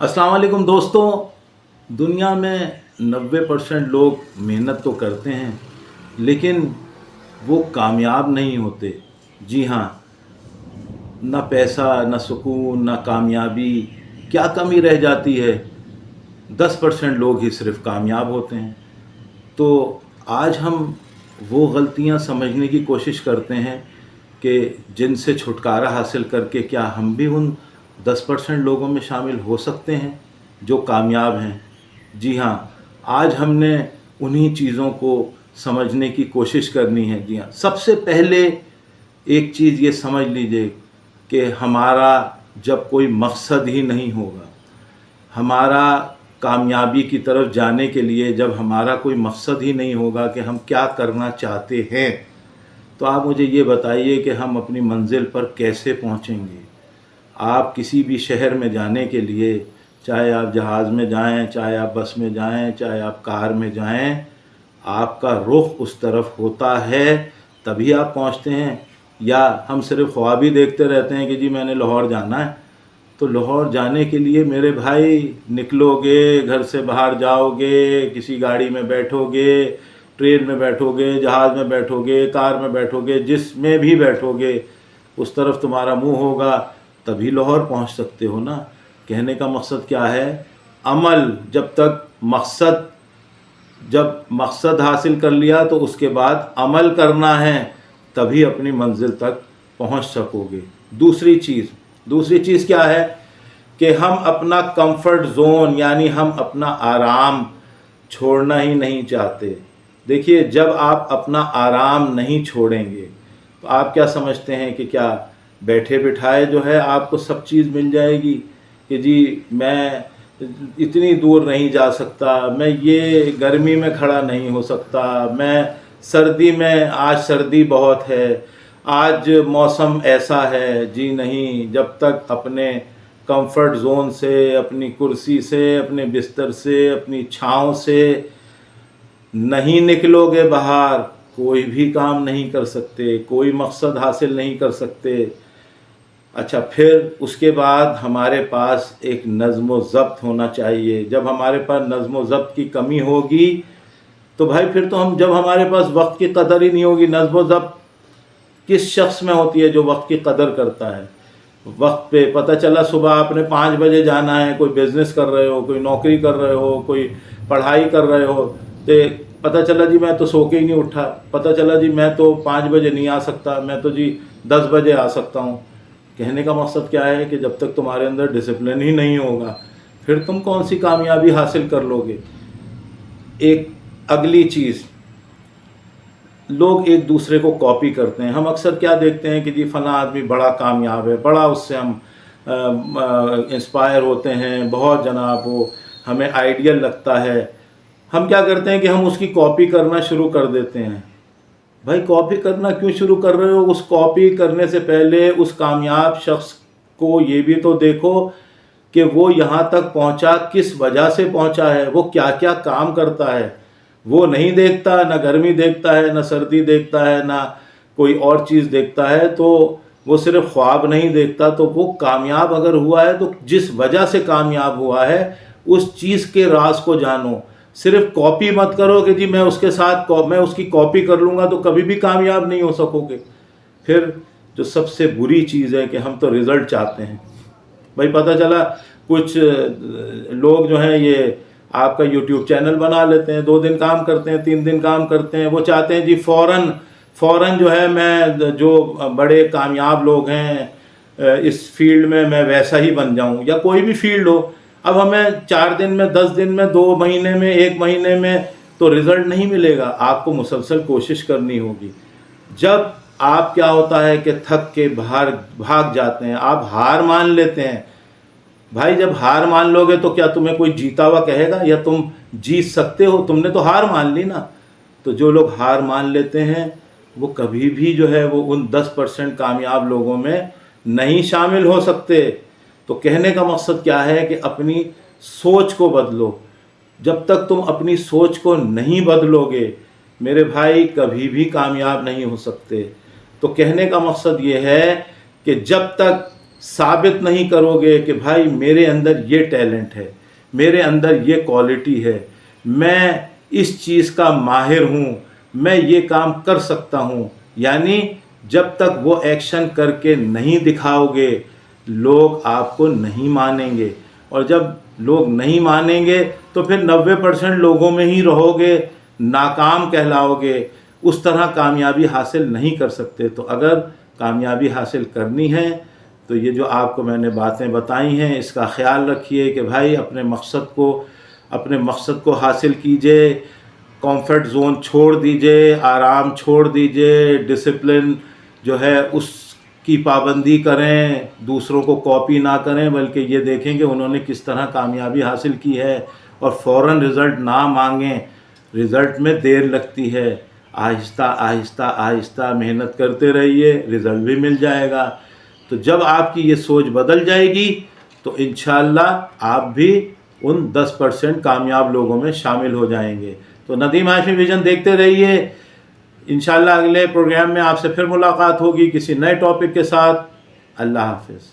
अस्सलाम वालेकुम दोस्तों। दुनिया में 90% लोग मेहनत तो करते हैं लेकिन वो कामयाब नहीं होते। जी हाँ, ना पैसा, ना सुकून, ना कामयाबी, क्या कमी रह जाती है? 10% लोग ही सिर्फ कामयाब होते हैं। तो आज हम वो गलतियां समझने की कोशिश करते हैं कि जिनसे छुटकारा हासिल करके क्या हम भी उन 10% लोगों में शामिल हो सकते हैं जो कामयाब हैं। जी हाँ, आज हमने उन्हीं चीज़ों को समझने की कोशिश करनी है। जी हाँ, सबसे पहले एक चीज़ ये समझ लीजिए कि हमारा जब कोई मकसद ही नहीं होगा, हमारा कामयाबी की तरफ जाने के लिए जब हमारा कोई मकसद ही नहीं होगा कि हम क्या करना चाहते हैं, तो आप मुझे ये बताइए कि हम अपनी मंजिल पर कैसे पहुंचेंगे। आप किसी भी शहर में जाने के लिए, चाहे आप जहाज़ में जाएं, चाहे आप बस में जाएं, चाहे आप कार में जाएं, आपका रुख उस तरफ होता है तभी आप पहुंचते हैं। या हम सिर्फ ख्वाब ही देखते रहते हैं कि जी मैंने लाहौर जाना है। तो लाहौर जाने के लिए मेरे भाई निकलोगे, घर से बाहर जाओगे, किसी गाड़ी में बैठोगे, ट्रेन में बैठोगे, जहाज़ में बैठोगे, कार में बैठोगे, जिसमें भी बैठोगे उस तरफ तुम्हारा मुंह होगा, तभी लाहौर पहुंच सकते हो ना। कहने का मकसद क्या है? अमल, जब मकसद हासिल कर लिया तो उसके बाद अमल करना है, तभी अपनी मंजिल तक पहुंच सकोगे। दूसरी चीज़ क्या है कि हम अपना कंफर्ट जोन यानी हम अपना आराम छोड़ना ही नहीं चाहते। देखिए, जब आप अपना आराम नहीं छोड़ेंगे तो आप क्या समझते हैं कि क्या बैठे बिठाए जो है आपको सब चीज़ मिल जाएगी कि जी मैं इतनी दूर नहीं जा सकता, मैं ये गर्मी में खड़ा नहीं हो सकता, मैं सर्दी में, आज सर्दी बहुत है, आज मौसम ऐसा है। जी नहीं, जब तक अपने कंफर्ट जोन से, अपनी कुर्सी से, अपने बिस्तर से, अपनी छाँव से नहीं निकलोगे बाहर, कोई भी काम नहीं कर सकते, कोई मकसद हासिल नहीं कर सकते। अच्छा, फिर उसके बाद हमारे पास एक नज़्म व ज़ब्त होना चाहिए। जब हमारे पास नज़्म व ज़ब्त की कमी होगी तो भाई फिर तो जब हमारे पास वक्त की कदर ही नहीं होगी। नज़्म व ज़ब्त किस शख्स में होती है जो वक्त की कदर करता है? वक्त पे पता चला सुबह आपने 5 बजे जाना है, कोई बिज़नेस कर रहे हो, कोई नौकरी कर रहे हो, कोई पढ़ाई कर रहे हो, तो पता चला जी मैं तो सो के ही नहीं उठा, पता चला जी मैं तो 5 बजे नहीं आ सकता, मैं तो जी 10 बजे आ सकता हूँ। कहने का मकसद क्या है कि जब तक तुम्हारे अंदर डिसिप्लिन ही नहीं होगा फिर तुम कौन सी कामयाबी हासिल कर लोगे। एक अगली चीज़, लोग एक दूसरे को कॉपी करते हैं। हम अक्सर क्या देखते हैं कि जी फला आदमी बड़ा कामयाब है, बड़ा उससे हम इंस्पायर होते हैं, बहुत जनाब वो हमें आइडियल लगता है। हम क्या करते हैं कि हम उसकी कॉपी करना शुरू कर देते हैं। भाई कॉपी करना क्यों शुरू कर रहे हो? उस कॉपी करने से पहले उस कामयाब शख्स को ये भी तो देखो कि वो यहाँ तक पहुँचा किस वजह से पहुँचा है, वो क्या क्या काम करता है। वो नहीं देखता, ना गर्मी देखता है, ना सर्दी देखता है, ना कोई और चीज़ देखता है। तो वो सिर्फ ख्वाब नहीं देखता। तो वो कामयाब अगर हुआ है तो जिस वजह से कामयाब हुआ है उस चीज़ के राज को जानो। सिर्फ कॉपी मत करो कि जी मैं उसके साथ मैं उसकी कॉपी कर लूँगा, तो कभी भी कामयाब नहीं हो सकोगे। फिर जो सबसे बुरी चीज़ है कि हम तो रिज़ल्ट चाहते हैं। भाई पता चला कुछ लोग जो हैं ये आपका यूट्यूब चैनल बना लेते हैं, 2 दिन काम करते हैं, 3 दिन काम करते हैं, वो चाहते हैं जी फ़ौरन जो है मैं जो बड़े कामयाब लोग हैं इस फील्ड में मैं वैसा ही बन जाऊं, या कोई भी फील्ड हो। अब हमें 4 दिन में, 10 दिन में, 2 महीने में, 1 महीने में तो रिज़ल्ट नहीं मिलेगा। आपको मुसलसल कोशिश करनी होगी। जब आप क्या होता है कि थक के बाहर भाग जाते हैं, आप हार मान लेते हैं। भाई जब हार मान लोगे तो क्या तुम्हें कोई जीता हुआ कहेगा या तुम जीत सकते हो? तुमने तो हार मान ली ना। तो जो लोग हार मान लेते हैं वो कभी भी जो है वो उन 10% कामयाब लोगों में नहीं शामिल हो सकते। तो कहने का मकसद क्या है कि अपनी सोच को बदलो। जब तक तुम अपनी सोच को नहीं बदलोगे मेरे भाई कभी भी कामयाब नहीं हो सकते। तो कहने का मकसद ये है कि जब तक साबित नहीं करोगे कि भाई मेरे अंदर ये टैलेंट है, मेरे अंदर ये क्वालिटी है, मैं इस चीज़ का माहिर हूँ, मैं ये काम कर सकता हूँ, यानी जब तक वो एक्शन करके नहीं दिखाओगे लोग आपको नहीं मानेंगे। और जब लोग नहीं मानेंगे तो फिर 90% लोगों में ही रहोगे, नाकाम कहलाओगे, उस तरह कामयाबी हासिल नहीं कर सकते। तो अगर कामयाबी हासिल करनी है तो ये जो आपको मैंने बातें बताई हैं इसका ख्याल रखिए कि भाई अपने मकसद को हासिल कीजिए, कंफर्ट जोन छोड़ दीजिए, आराम छोड़ दीजिए, डिसिप्लिन जो है उसकी पाबंदी करें, दूसरों को कॉपी ना करें, बल्कि ये देखें कि उन्होंने किस तरह कामयाबी हासिल की है और फ़ौरन रिज़ल्ट ना मांगें, रिज़ल्ट में देर लगती है। आहिस्ता आहिस्ता आहिस्ता मेहनत करते रहिए, रिज़ल्ट भी मिल जाएगा। तो जब आपकी ये सोच बदल जाएगी तो इंशाअल्लाह आप भी उन 10% कामयाब लोगों में शामिल हो जाएंगे। तो नदीम हाशमी विज़न देखते रहिए। इंशाअल्लाह अगले प्रोग्राम में आपसे फिर मुलाकात होगी किसी नए टॉपिक के साथ। अल्लाह हाफ़िज़।